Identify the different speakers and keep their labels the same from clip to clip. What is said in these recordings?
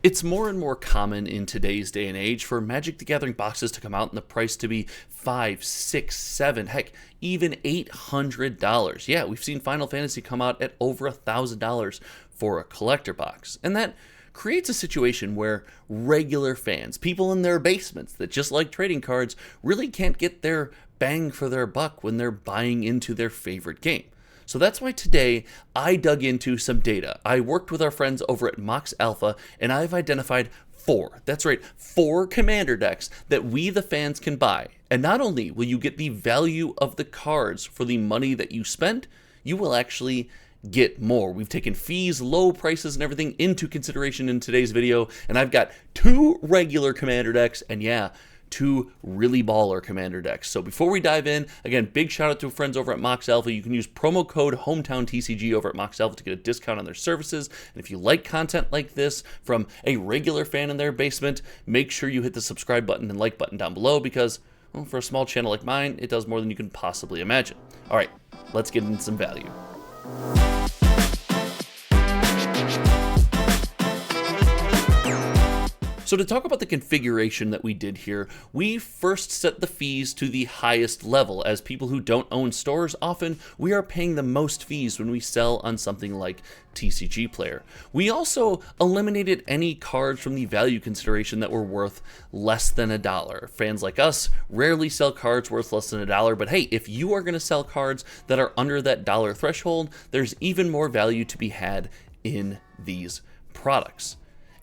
Speaker 1: It's more and more common in today's day and age for Magic the Gathering boxes to come out and the price to be $5, $6, $7, heck, even $800. Yeah, we've seen Final Fantasy come out at over $1,000 for a collector box. And that creates a situation where regular fans, people in their basements that just like trading cards, really can't get their bang for their buck when they're buying into their favorite game. So that's why today I dug into some data. I worked with our friends over at Mox Alpha, and I've identified four commander decks that we the fans can buy. And not only will you get the value of the cards for the money that you spent, you will actually get more. We've taken fees, low prices, and everything into consideration in today's video, and I've got two regular commander decks, and yeah, two really baller commander decks. So before we dive in, again, big shout out to friends over at Mox Alpha. You can use promo code HOMETOWNTCG over at Mox Alpha to get a discount on their services. And if you like content like this from a regular fan in their basement, make sure you hit the subscribe button and like button down below because, well, for a small channel like mine, it does more than you can possibly imagine. All right, let's get into some value. So to talk about the configuration that we did here, we first set the fees to the highest level. As people who don't own stores, often we are paying the most fees when we sell on something like TCG Player. We also eliminated any cards from the value consideration that were worth less than $1. Fans like us rarely sell cards worth less than $1, but hey, if you are going to sell cards that are under that dollar threshold, there's even more value to be had in these products.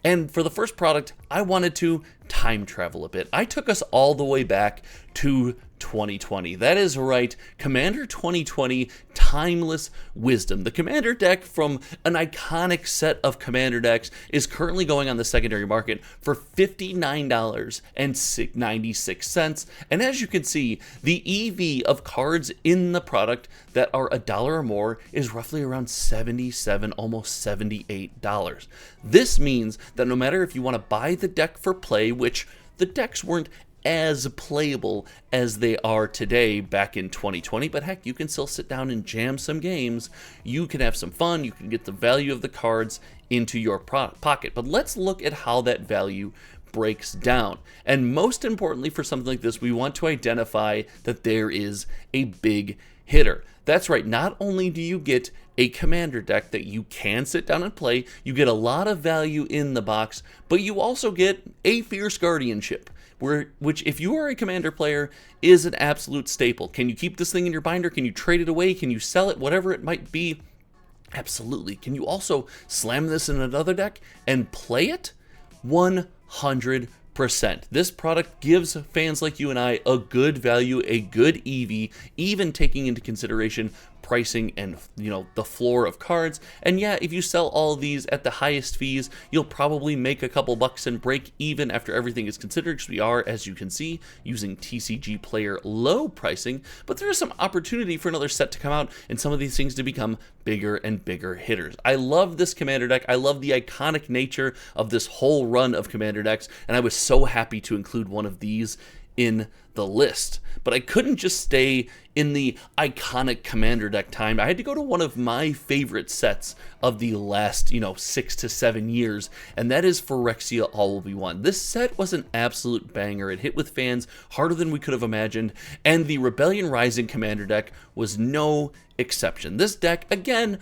Speaker 1: And for the first product, I wanted to time travel a bit. I took us all the way back to 2020. That is right, Commander 2020 Timeless Wisdom. The Commander deck from an iconic set of Commander decks is currently going on the secondary market for $59.96. And as you can see, the EV of cards in the product that are $1 or more is roughly around $77, almost $78. This means that no matter if you want to buy the deck for play, which the decks weren't as playable as they are today back in 2020, but heck, you can still sit down and jam some games. You can have some fun. You can get the value of the cards into your pocket. But let's look at how that value breaks down. And most importantly, for something like this, we want to identify that there is a big hitter. That's right, not only do you get a commander deck that you can sit down and play, you get a lot of value in the box, but you also get a Fierce Guardianship, which if you are a commander player is an absolute staple. Can you keep this thing in your binder? Can you trade it away? Can you sell it? Whatever it might be, absolutely. Can you also slam this in another deck and play it? 100%. This product gives fans like you and I a good value, a good EV, even taking into consideration pricing and, the floor of cards. And yeah, if you sell all of these at the highest fees, you'll probably make a couple bucks and break even after everything is considered, because we are, as you can see, using TCG Player low pricing. But there is some opportunity for another set to come out and some of these things to become bigger and bigger hitters. I love this commander deck. I love the iconic nature of this whole run of commander decks, and I was so happy to include one of these in the list. But I couldn't just stay in the iconic commander deck time. I had to go to one of my favorite sets of the last, 6 to 7 years, and that is Phyrexia All Will Be One. This set was an absolute banger. It hit with fans harder than we could have imagined, and the Rebellion Rising commander deck was no exception. This deck, again,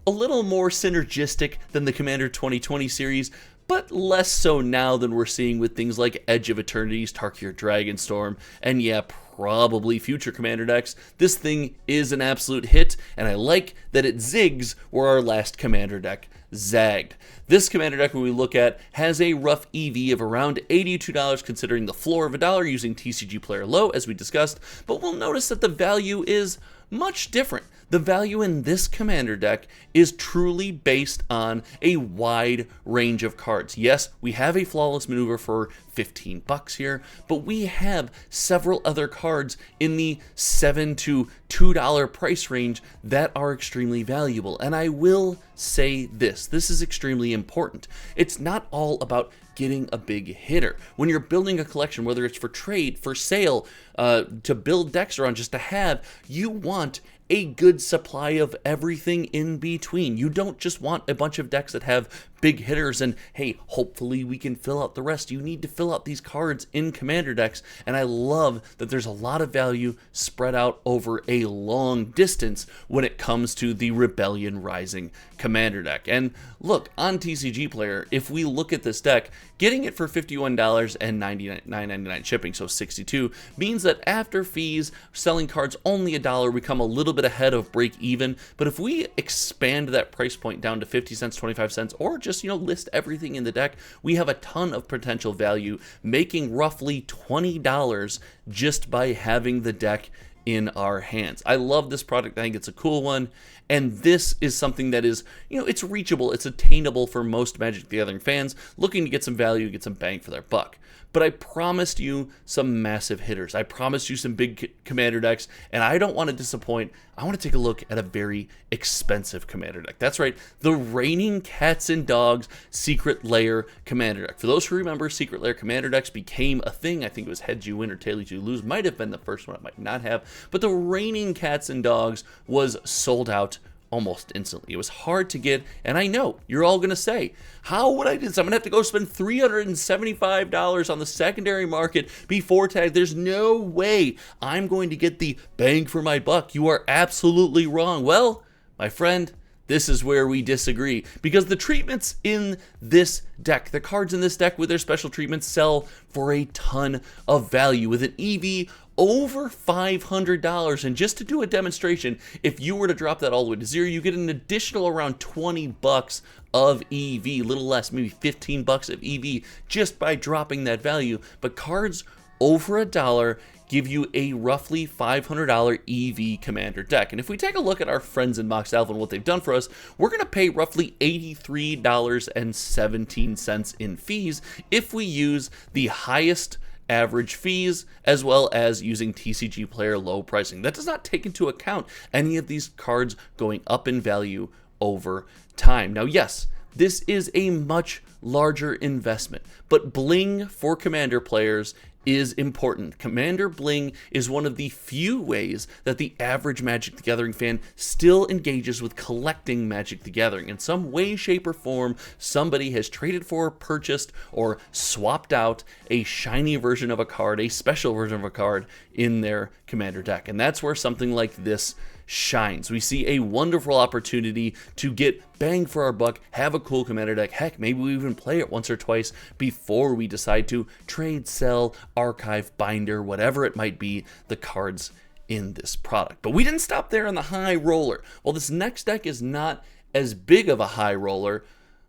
Speaker 1: a little more synergistic than the Commander 2020 series, but less so now than we're seeing with things like Edge of Eternity's Tarkir Dragonstorm, and yeah, probably future commander decks. This thing is an absolute hit, and I like that it zigs where our last commander deck zagged. This commander deck, when we look at, has a rough EV of around $82, considering the floor of $1 using TCG Player low, as we discussed, but we'll notice that the value is much different. The value in this commander deck is truly based on a wide range of cards. Yes, we have a Flawless Maneuver for $15 here, but we have several other cards in the $7 to $2 price range that are extremely valuable. And I will say this is extremely important. It's not all about getting a big hitter. When you're building a collection, whether it's for trade, for sale, to build decks around, just to have, you want a good supply of everything in between. You don't just want a bunch of decks that have big hitters, and hey, hopefully we can fill out the rest. You need to fill out these cards in commander decks, and I love that there's a lot of value spread out over a long distance when it comes to the Rebellion Rising commander deck. And look, on TCG Player, if we look at this deck, getting it for $51 and $9.99 shipping, so $62, means that after fees, selling cards only $1, we come a little bit ahead of break even. But if we expand that price point down to 50 cents, 25 cents, or just, list everything in the deck, we have a ton of potential value, making roughly $20 just by having the deck in our hands. I love this product. I think it's a cool one. And this is something that is, it's reachable, it's attainable for most Magic the Gathering fans looking to get some value, get some bang for their buck. But I promised you some massive hitters. I promised you some big commander decks, and I don't want to disappoint. I want to take a look at a very expensive commander deck. That's right, the Reigning Cats and Dogs Secret Lair commander deck. For those who remember, Secret Lair commander decks became a thing. I think it was Heads You Win or Tails You Lose. Might have been the first one, it might not have. But the Reigning Cats and Dogs was sold out almost instantly. It was hard to get, and I know you're all going to say, how would I do this? I'm going to have to go spend $375 on the secondary market before tag. There's no way I'm going to get the bang for my buck. You are absolutely wrong. Well, my friend, this is where we disagree, because the treatments in this deck, the cards in this deck with their special treatments, sell for a ton of value with an EV over $500. And just to do a demonstration, if you were to drop that all the way to zero, you get an additional around 20 bucks of EV, a little less, maybe 15 bucks of EV just by dropping that value. But cards over $1 give you a roughly $500 EV commander deck. And if we take a look at our friends in Mox Alpha and what they've done for us, we're going to pay roughly $83.17 in fees if we use the highest average fees, as well as using TCG Player low pricing. That does not take into account any of these cards going up in value over time. Now, yes, this is a much larger investment, but bling for commander players is important. Commander bling is one of the few ways that the average Magic the Gathering fan still engages with collecting Magic the Gathering. In some way, shape, or form, somebody has traded for, purchased, or swapped out a shiny version of a card, a special version of a card in their commander deck. And that's where something like this shines. We see a wonderful opportunity to get bang for our buck, have a cool commander deck. Heck, maybe we even play it once or twice before we decide to trade, sell, archive, binder, whatever it might be, the cards in this product. But we didn't stop there on the high roller. While this next deck is not as big of a high roller,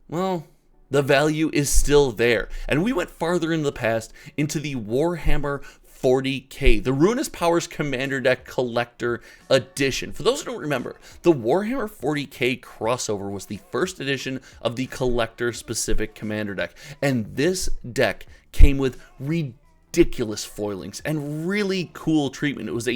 Speaker 1: well, the value is still there. And we went farther in the past into the Warhammer 40K, the Ruinous Powers Commander Deck Collector Edition. For those who don't remember, the Warhammer 40K crossover was the first edition of the collector-specific commander deck, and this deck came with ridiculous foilings and really cool treatment. It was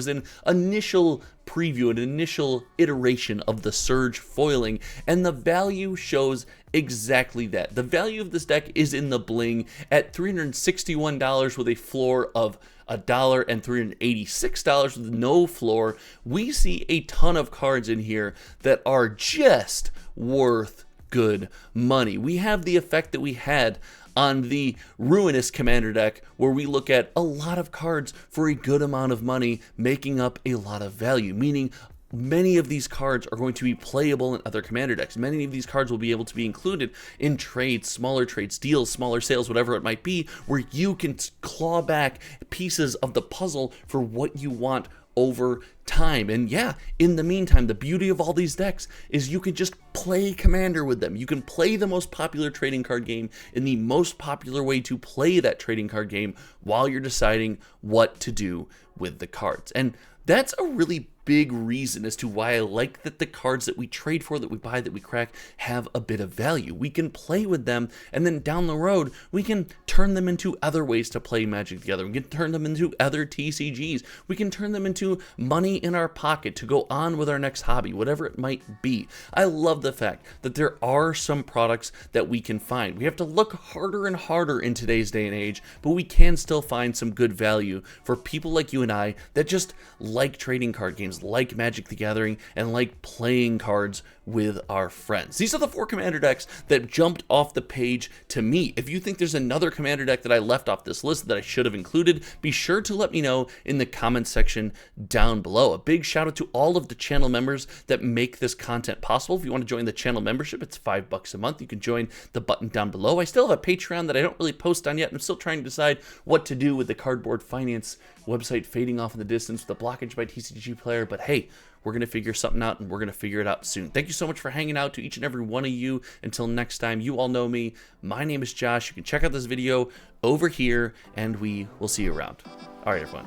Speaker 1: an initial preview, an initial iteration of the Surge foiling, and the value shows exactly that. The value of this deck is in the bling at $361 with a floor of $1 and $386 with no floor. We see a ton of cards in here that are just worth good money. We have the effect that we had on the Ruinous Commander deck, where we look at a lot of cards for a good amount of money, making up a lot of value, meaning many of these cards are going to be playable in other commander decks. Many of these cards will be able to be included in trades, smaller trades, deals, smaller sales, whatever it might be, where you can claw back pieces of the puzzle for what you want over time. And yeah, in the meantime, the beauty of all these decks is you can just play Commander with them. You can play the most popular trading card game in the most popular way to play that trading card game while you're deciding what to do with the cards. And that's a really big reason as to why I like that the cards that we trade for, that we buy, that we crack, have a bit of value. We can play with them, and then down the road, we can turn them into other ways to play Magic together. We can turn them into other TCGs. We can turn them into money in our pocket to go on with our next hobby, whatever it might be. I love the fact that there are some products that we can find. We have to look harder and harder in today's day and age, but we can still find some good value for people like you and I that just like trading card games, games like Magic the Gathering and like playing cards with our friends. These are the 4 commander decks that jumped off the page to me. If you think there's another commander deck that I left off this list that I should have included, be sure to let me know in the comment section down below. A big shout out to all of the channel members that make this content possible. If you want to join the channel membership, it's $5 a month. You can join the button down below. I still have a Patreon that I don't really post on yet. I'm still trying to decide what to do with the Cardboard Finance website fading off in the distance with the blockage by TCG Player, but hey, we're going to figure something out, and we're going to figure it out soon. Thank you so much for hanging out, to each and every one of you. Until next time, you all know me. My name is Josh. You can check out this video over here, and we will see you around. All right, everyone.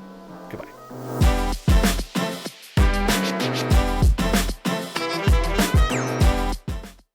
Speaker 1: Goodbye.